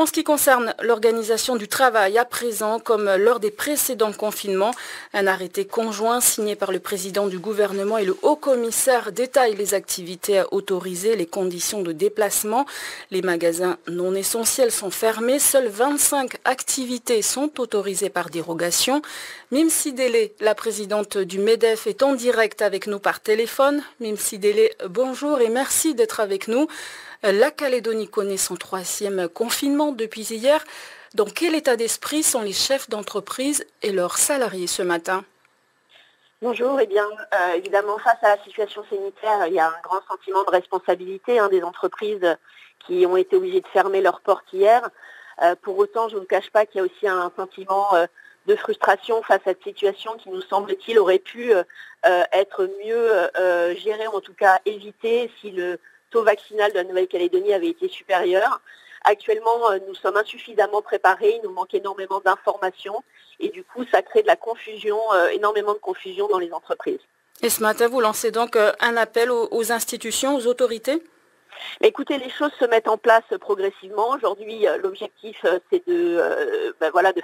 En ce qui concerne l'organisation du travail à présent, comme lors des précédents confinements, un arrêté conjoint signé par le président du gouvernement et le haut-commissaire détaille les activités autorisées, les conditions de déplacement. Les magasins non essentiels sont fermés. Seules 25 activités sont autorisées par dérogation. Mime Sidélé, la présidente du MEDEF, est en direct avec nous par téléphone. Mime Sidélé, bonjour et merci d'être avec nous. La Calédonie connaît son 3e confinement depuis hier. Dans quel état d'esprit sont les chefs d'entreprise et leurs salariés ce matin? Bonjour, évidemment, face à la situation sanitaire, il y a un grand sentiment de responsabilité des entreprises qui ont été obligées de fermer leurs portes hier. Pour autant, je ne vous cache pas qu'il y a aussi un sentiment de frustration face à cette situation qui, nous semble-t-il, aurait pu être mieux gérée, ou en tout cas évitée, si le taux vaccinal de la Nouvelle-Calédonie avait été supérieur. Actuellement, nous sommes insuffisamment préparés, il nous manque énormément d'informations et du coup, ça crée de la confusion, énormément de confusion dans les entreprises. Et ce matin, vous lancez donc un appel aux institutions, aux autorités? Écoutez, les choses se mettent en place progressivement. Aujourd'hui, l'objectif, c'est de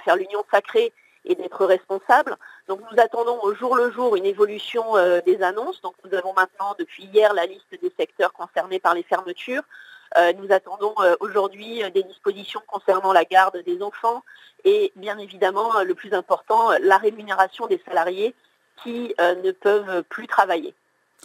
faire l'union sacrée et d'être responsable. Donc nous attendons au jour le jour une évolution des annonces. Donc nous avons maintenant depuis hier la liste des secteurs concernés par les fermetures. Nous attendons aujourd'hui des dispositions concernant la garde des enfants et bien évidemment le plus important, la rémunération des salariés qui ne peuvent plus travailler.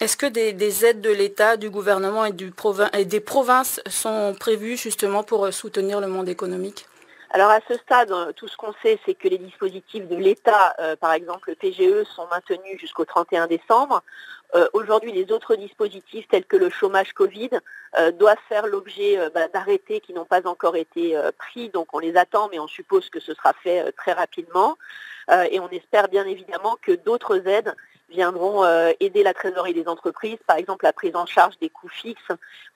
Est-ce que des aides de l'État, du gouvernement et des provinces sont prévues justement pour soutenir le monde économique? Alors à ce stade, tout ce qu'on sait, c'est que les dispositifs de l'État, par exemple le PGE, sont maintenus jusqu'au 31 décembre. Aujourd'hui, les autres dispositifs tels que le chômage Covid doivent faire l'objet d'arrêtés qui n'ont pas encore été pris. Donc on les attend, mais on suppose que ce sera fait très rapidement. Et on espère bien évidemment que d'autres aides viendront aider la trésorerie des entreprises, par exemple la prise en charge des coûts fixes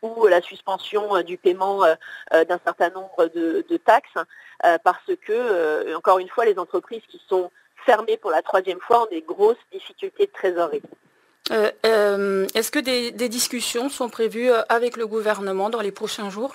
ou la suspension du paiement d'un certain nombre de taxes, parce que, encore une fois, les entreprises qui sont fermées pour la 3e fois ont des grosses difficultés de trésorerie. Est-ce que des discussions sont prévues avec le gouvernement dans les prochains jours?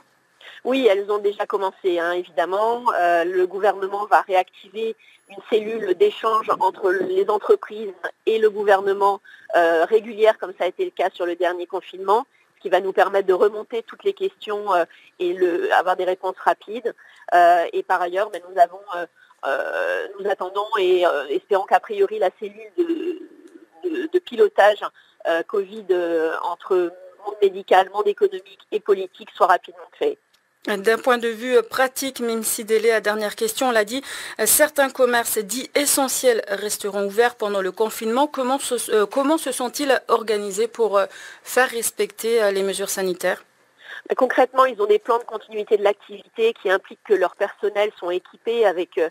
Oui, elles ont déjà commencé, évidemment. Le gouvernement va réactiver une cellule d'échange entre les entreprises et le gouvernement régulière, comme ça a été le cas sur le dernier confinement, ce qui va nous permettre de remonter toutes les questions et avoir des réponses rapides. Et par ailleurs, nous attendons et espérons qu'a priori la cellule de pilotage Covid entre monde médical, monde économique et politique soit rapidement créée. D'un point de vue pratique, Mime Sidélé, la dernière question, on l'a dit, certains commerces dits essentiels resteront ouverts pendant le confinement. Comment se sont-ils organisés pour faire respecter les mesures sanitaires? Concrètement, ils ont des plans de continuité de l'activité qui impliquent que leurs personnels sont équipés avec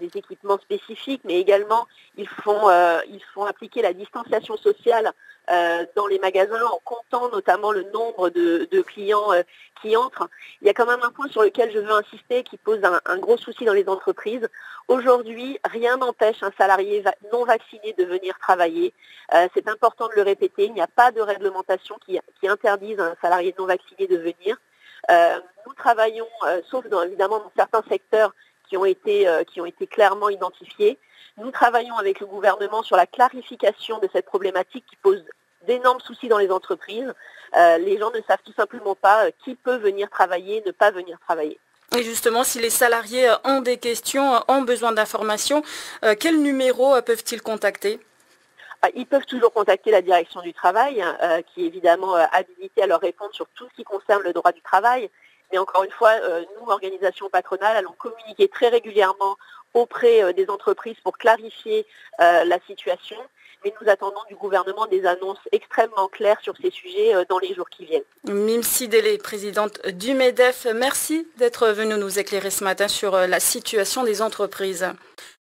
des équipements spécifiques, mais également ils font appliquer la distanciation sociale dans les magasins en comptant notamment le nombre de clients qui entrent. Il y a quand même un point sur lequel je veux insister qui pose un gros souci dans les entreprises. Aujourd'hui, rien n'empêche un salarié non vacciné de venir travailler. C'est important de le répéter. Il n'y a pas de réglementation qui interdise à un salarié non vacciné de venir. Nous travaillons, sauf évidemment dans certains secteurs qui ont été clairement identifiés. Nous travaillons avec le gouvernement sur la clarification de cette problématique qui pose d'énormes soucis dans les entreprises. Les gens ne savent tout simplement pas qui peut venir travailler, ne pas venir travailler. Et justement, si les salariés ont des questions, ont besoin d'informations, quel numéro peuvent-ils contacter? Ils peuvent toujours contacter la direction du travail, qui est évidemment habilitée à leur répondre sur tout ce qui concerne le droit du travail. Mais encore une fois, nous, organisations patronales, allons communiquer très régulièrement auprès des entreprises pour clarifier la situation. Mais nous attendons du gouvernement des annonces extrêmement claires sur ces sujets dans les jours qui viennent. Mime Sidélé, présidente du MEDEF, merci d'être venue nous éclairer ce matin sur la situation des entreprises.